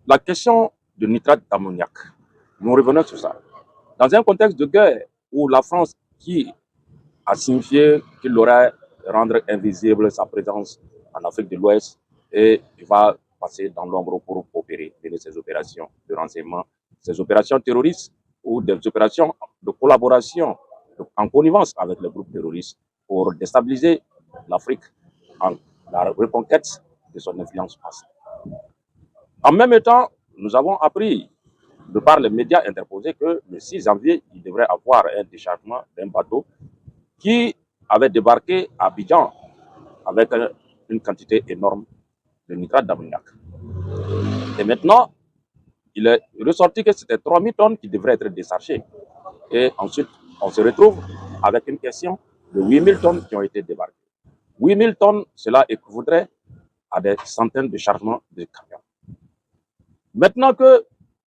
La question de nitrate d'ammoniac, nous revenons sur ça. Dans un contexte de guerre où la France, qui a signifié qu'il aurait rendre invisible sa présence en Afrique de l'Ouest et il va passer dans l'ombre pour opérer ses opérations de renseignement, ses opérations terroristes ou des opérations de collaboration en connivence avec les groupes terroristes pour déstabiliser l'Afrique en la reconquête de son influence passée. En même temps, nous avons appris de par les médias interposés que le 6 janvier, il devrait avoir un déchargement d'un bateau qui avait débarqué à Abidjan avec une quantité énorme de nitrate d'ammoniac. Et maintenant, il est ressorti que c'était 3000 tonnes qui devraient être déchargées. Et ensuite, on se retrouve avec une question de 8000 tonnes qui ont été débarquées. 8000 tonnes, cela équivaudrait à des centaines de chargements de camions. Maintenant que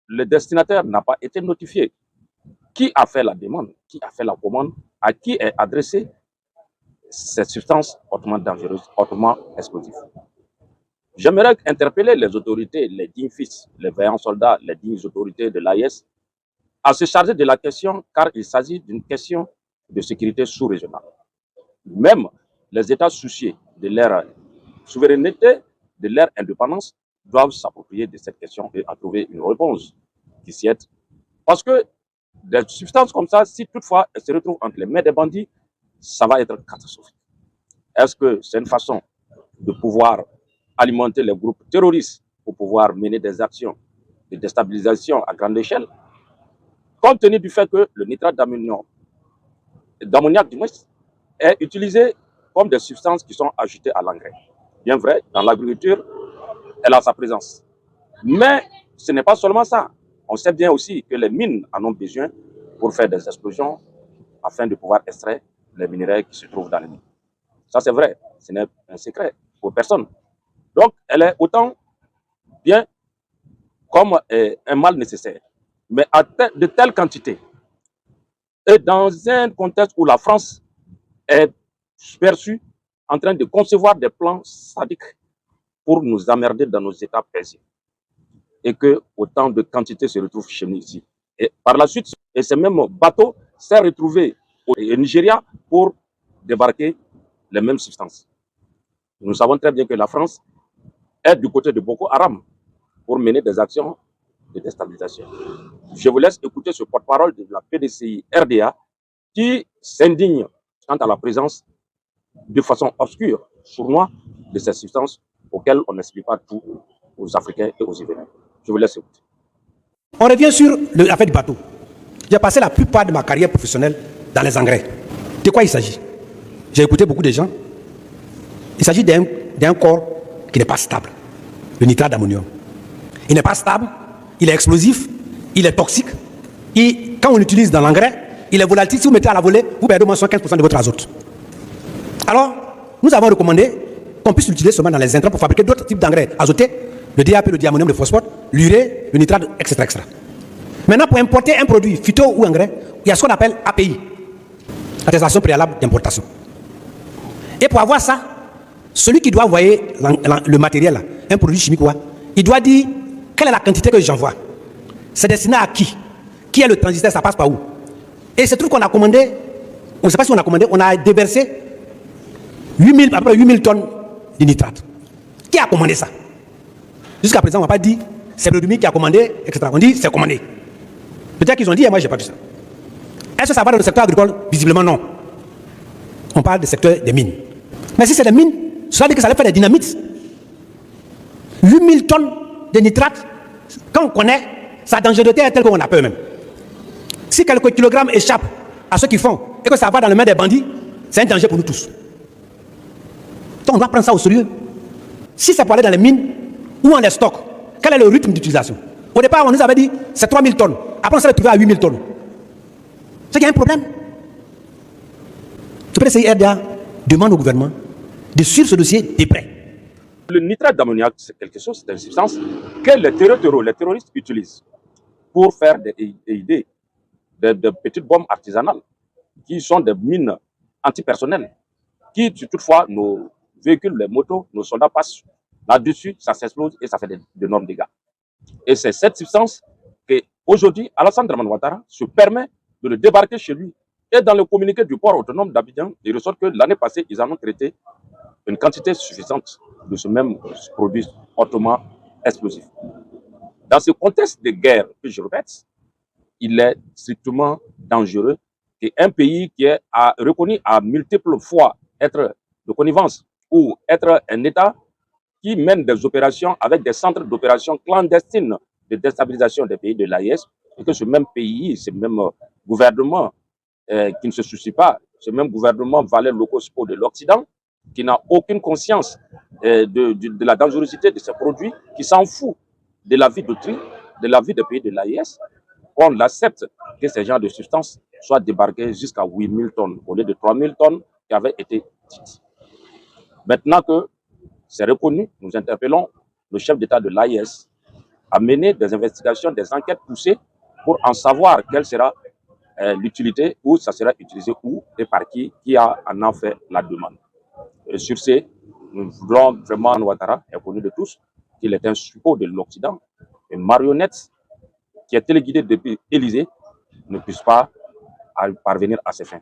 le destinataire n'a pas été notifié, qui a fait la demande, qui a fait la commande, à qui est adressée cette substance hautement dangereuse, hautement explosive. J'aimerais interpeller les autorités, les dignes fils, les vaillants soldats, les dignes autorités de l'AIS à se charger de la question, car il s'agit d'une question de sécurité sous-régionale. Même les États soucieux de leur souveraineté, de leur indépendance, doivent s'approprier de cette question et à trouver une réponse qui s'y aide. Parce que des substances comme ça, si toutefois elles se retrouvent entre les mains des bandits, ça va être catastrophique. Est-ce que c'est une façon de pouvoir alimenter les groupes terroristes pour pouvoir mener des actions de déstabilisation à grande échelle, compte tenu du fait que le nitrate d'ammoniac est utilisé comme des substances qui sont ajoutées à l'engrais. Bien vrai, dans l'agriculture, elle a sa présence. Mais ce n'est pas seulement ça. On sait bien aussi que les mines en ont besoin pour faire des explosions afin de pouvoir extraire les minéraux qui se trouvent dans les mines. Ça, c'est vrai. Ce n'est un secret pour personne. Donc, elle est autant bien comme un mal nécessaire. Mais à de telles quantités, et dans un contexte où la France est perçue en train de concevoir des plans sadiques pour nous emmerder dans nos états paisibles, et que autant de quantités se retrouvent chez nous ici. Et par la suite, et ces mêmes bateaux s'est retrouvé au Nigeria pour débarquer les mêmes substances. Nous savons très bien que la France est du côté de Boko Haram pour mener des actions de déstabilisation. Je vous laisse écouter ce porte-parole de la PDCI RDA qui s'indigne quant à la présence de façon obscure, sournoise, de ces substances auxquelles on n'explique pas tout aux Africains et aux Ivoiriens. Je vous laisse écouter. On revient sur l'affaire du bateau. J'ai passé la plupart de ma carrière professionnelle dans les engrais. De quoi il s'agit? J'ai écouté beaucoup de gens. Il s'agit d'un corps qui n'est pas stable, le nitrate d'ammonium. Il n'est pas stable, il est explosif, il est toxique. Et quand on l'utilise dans l'engrais, il est volatile. Si vous mettez à la volée, vous perdez au moins 15% de votre azote. Alors, nous avons recommandé qu'on puisse l'utiliser seulement dans les intrants pour fabriquer d'autres types d'engrais azotés, le DAP, le diammonium, le phosphore, l'urée, le nitrate, etc. Maintenant, pour importer un produit phyto ou engrais, il y a ce qu'on appelle API, attestation préalable d'importation. Et pour avoir ça, celui qui doit envoyer le matériel, là, un produit chimique, il doit dire quelle est la quantité que j'envoie. C'est destiné à qui? Qui est le transitaire? Ça passe par où? Et c'est tout qu'on a commandé. On ne sait pas si on a commandé. On a déversé à peu près 8000 tonnes de nitrate. Qui a commandé ça? Jusqu'à présent, on n'a pas dit c'est le Rumi qui a commandé, etc. On dit c'est commandé. Peut-être qu'ils ont dit, et moi, je n'ai pas vu ça. Est-ce que ça va dans le secteur agricole? Visiblement, non. On parle du secteur des mines. Mais si c'est des mines, ça veut dire que ça allait faire des dynamites. 8000 tonnes de nitrate, quand on connaît, sa dangerosité est telle qu'on a peur même. Si quelques kilogrammes échappent à ceux qui font et que ça va dans les mains des bandits, c'est un danger pour nous tous. Donc on doit prendre ça au sérieux. Si c'est pour aller dans les mines, où on les stocke, quel est le rythme d'utilisation? Au départ, on nous avait dit c'est 3000 tonnes. Après, on s'est retrouvé à 8000 tonnes. C'est qu'il y a un problème. Le PDCI RDA demande au gouvernement de suivre ce dossier de près. Le nitrate d'ammoniac, c'est quelque chose, c'est une substance que les terroristes utilisent pour faire des EID, des petites bombes artisanales, qui sont des mines antipersonnelles, qui, toutefois, nos véhicules, les motos, nos soldats passent là-dessus, ça s'explose et ça fait d'énormes dégâts. Et c'est cette substance qu'aujourd'hui, Alassane Dramane Ouattara se permet de le débarquer chez lui. Et dans le communiqué du port autonome d'Abidjan, il ressort que l'année passée, ils en ont traité une quantité suffisante de ce même produit hautement explosif. Dans ce contexte de guerre, que je répète, il est strictement dangereux qu'un pays qui est reconnu à multiples fois être de connivence ou être un État qui mène des opérations avec des centres d'opération clandestines de déstabilisation des pays de l'AIS, et que ce même pays, ce même gouvernement qui ne se soucie pas, ce même gouvernement valait locaux de l'Occident, qui n'a aucune conscience de la dangerosité de ces produits, qui s'en fout de la vie d'autrui, de la vie des pays de l'AIS, on accepte que ces genres de substances soient débarquées jusqu'à 8000 tonnes au lieu de 3000 tonnes qui avaient été dites. Maintenant que c'est reconnu, nous interpellons le chef d'État de l'AIS à mener des investigations, des enquêtes poussées pour en savoir quelle sera l'utilité, où ça sera utilisé, où et par qui en a fait la demande. Et sur ce, nous voulons vraiment, Ouattara est connu de tous, qu'il est un suppôt de l'Occident, une marionnette qui est téléguidée depuis Élysée, ne puisse pas parvenir à ses fins.